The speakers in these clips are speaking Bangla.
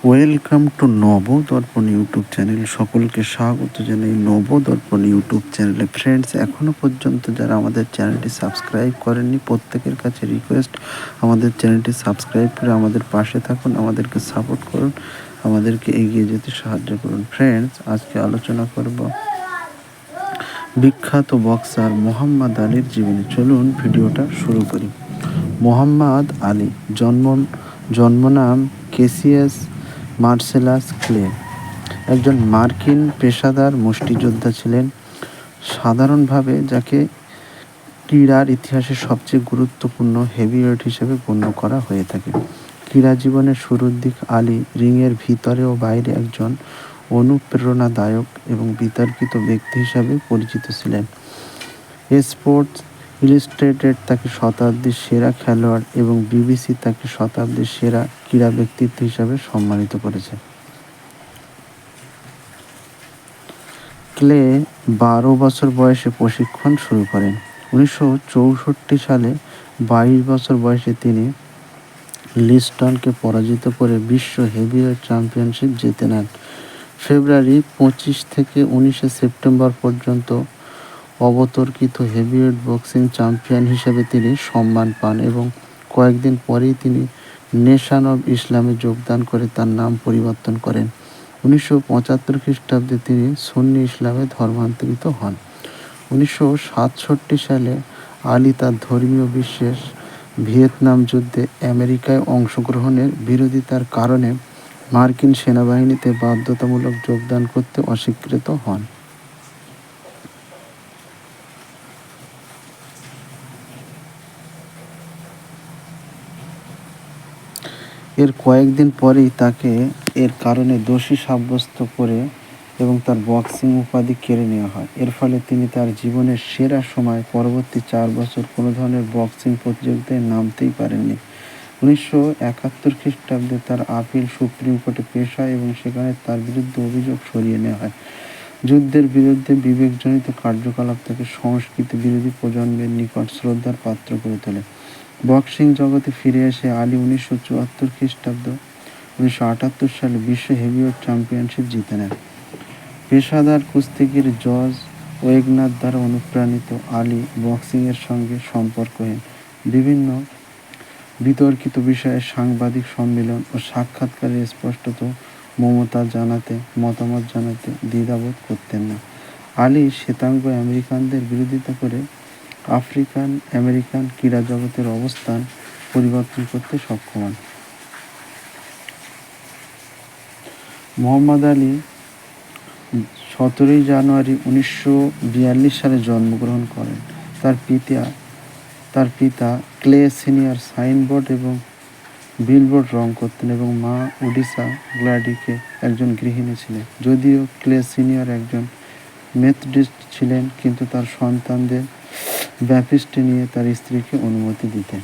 Welcome to Nabadarpan YouTube channel. সকলকে স্বাগত জানাই নবদর্পণ ইউটিউব চ্যানেলে। ফ্রেন্ডস, এখনও পর্যন্ত যারা আমাদের চ্যানেলটি সাবস্ক্রাইব করেননি, প্রত্যেকের কাছে রিকোয়েস্ট, আমাদের চ্যানেলটি সাবস্ক্রাইব করে আমাদের পাশে থাকুন, আমাদেরকে সাপোর্ট করুন, আমাদেরকে এগিয়ে যেতে সাহায্য করুন। ফ্রেন্ডস, আজকে আলোচনা করব বিখ্যাত বক্সার মোহাম্মদ আলীর জীবনী। চলুন ভিডিওটা শুরু করি। মোহাম্মদ আলী জন্মনাম কেসিয়াস মার্সেলাস ক্লে একজন মার্কিন পেশাদার মুষ্টিযোদ্ধা ছিলেন, সাধারণভাবে যাকে ক্রীড়ার ইতিহাসে সবচেয়ে গুরুত্বপূর্ণ হেভিওয়েট হিসেবে গণ্য করা হয়ে থাকে। ক্রীড়া জীবনের শুরুর দিক আলী রিংয়ের ভিতরে ও বাইরে একজন অনুপ্রেরণাদায়ক এবং বিতর্কিত ব্যক্তি হিসাবে পরিচিত ছিলেন। স্পোর্টস ইলাস্ট্রেটেড তাকে শতাব্দীর সেরা খেলোয়াড় এবং বিবিসি তাকে শতাব্দীর সেরা ক্রীড়া ব্যক্তিত্ব হিসাবে সম্মানিত করেছে। ক্লে 12 বছর বয়সে প্রশিক্ষণ শুরু করেন। 1964 সালে 22 বছর বয়সে তিনি লিস্টনকে পরাজিত করে বিশ্ব হেভিওয়েট চ্যাম্পিয়নশিপ জিতে নেন। ফেব্রুয়ারি 25 থেকে 19 সেপ্টেম্বর পর্যন্ত অবতর্কিত হেভিওয়েট বক্সিং চ্যাম্পিয়ন হিসেবে তিনি সম্মান পান এবং কয়েকদিন পরেই তিনি নেশন অব ইসলামে যোগদান করে তার নাম পরিবর্তন করেন। 1975 খ্রিস্টাব্দে তিনি সুন্নি ইসলামে ধর্মান্তরিত হন। 1967 সালে আলী তার ধর্মীয় বিশ্বাস ভিয়েতনাম যুদ্ধে আমেরিকায় অংশগ্রহণের বিরোধিতার কারণে মার্কিন সেনাবাহিনীতে বাধ্যতামূলক যোগদান করতে অস্বীকৃত হন। এর কয়েকদিন পরেই তাকে এর কারণে দোষী সাব্যস্ত করে এবং তার বক্সিং উপাধি কেড়ে নেওয়া হয়। এর ফলে তিনি তার জীবনের সেরা সময় পরবর্তী 4 বছর কোনো ধরনের বক্সিং প্রতিযোগিতায় নামতেই পারেননি। 1971 খ্রিস্টাব্দে তার আপিল সুপ্রিম কোর্টে পেশ হয় এবং সেখানে তার বিরুদ্ধে অভিযোগ সরিয়ে নেওয়া হয়। যুদ্ধের বিরুদ্ধে বিবেকজনিত কার্যকলাপ তাকে সংস্কৃতি বিরোধী প্রজন্মের নিকট শ্রদ্ধার পাত্র করে তোলে। বক্সিং জগতে ফিরে এসে আলী 1974 খ্রিস্টাব্দ 1978 সালে বিশ্ব হেভিওয়েট চ্যাম্পিয়নশিপ জিতে নেন। পেশাদার কুস্তিগির জর্জ ওয়েগনার দ্বারা অনুপ্রাণিত আলী বক্সিংয়ের সঙ্গে সম্পর্কহীন বিভিন্ন বিতর্কিত বিষয়ে সাংবাদিক সম্মেলন ও সাক্ষাৎকারে স্পষ্টত মতামত জানাতে দ্বিধাবোধ করতেন না। আলী শ্বেতাঙ্গ আমেরিকানদের বিরোধিতা করে আফ্রিকান আমেরিকান ক্রীড়া জগতের অবস্থান পরিবর্তন করতে সক্ষম হন। মোহাম্মদ আলী 17 জানুয়ারি 1942 সালে জন্মগ্রহণ করেন। তার পিতা ক্লে সিনিয়র সাইনবোর্ড এবং বিলবোর্ড রং করতেন এবং মা ওডিসা গ্লাডিকে একজন গৃহিণী ছিলেন। যদিও ক্লে সিনিয়র একজন মেথডিস্ট ছিলেন, কিন্তু তার সন্তানদের ব্যাপটিস্টে নিয়ে তার স্ত্রীকে অনুমতি দিতেন।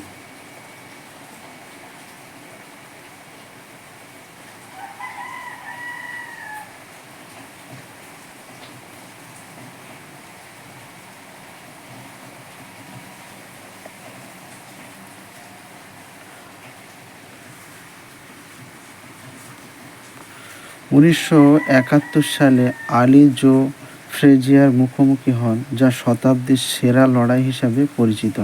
(1971 সালে আলী জো ফ্রেজিয়ার মুখোমুখি হন, যা শতাব্দীর সেরা লড়াই হিসাবে পরিচিত।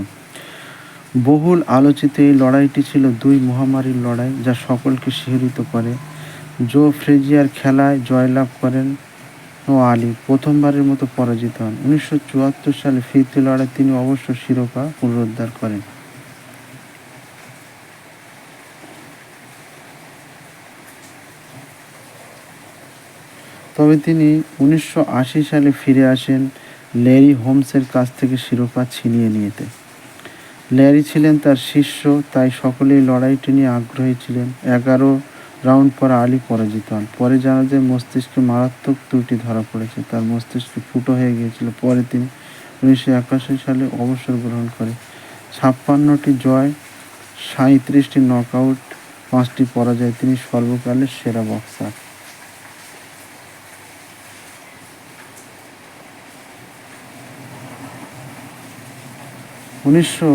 বহুল আলোচিত এই লড়াইটি ছিল 2 মহামারীর লড়াই, যা সকলকে শিহরিত করে। জো ফ্রেজিয়ার খেলায় জয়লাভ করেন ও আলী প্রথমবারের মতো পরাজিত হন। 1974 সালে ফিরতি লড়াই তিনি অবশ্য শিরোপা পুনরুদ্ধার করেন। তবে তিনি 1980 সালে ফিরে আসেন ল্যারি হোমসের কাছ থেকে শিরোপা ছিনিয়ে নিতে। ল্যারি ছিলেন তার শিষ্য, তাই সকলেই লড়াইটি নিয়ে আগ্রহী ছিলেন। 11 রাউন্ড পর আলী পরাজিত হন। পরে জানা যায় মস্তিষ্কে মারাত্মক ত্রুটি ধরা পড়েছে, তার মস্তিষ্ক ফুটো হয়ে গিয়েছিল। পরে তিনি 1981 সালে অবসর গ্রহণ করে। 56টি জয়, 37টি নকআউট, 5টি পরাজয়। তিনি সর্বকালের সেরা বক্সার। 19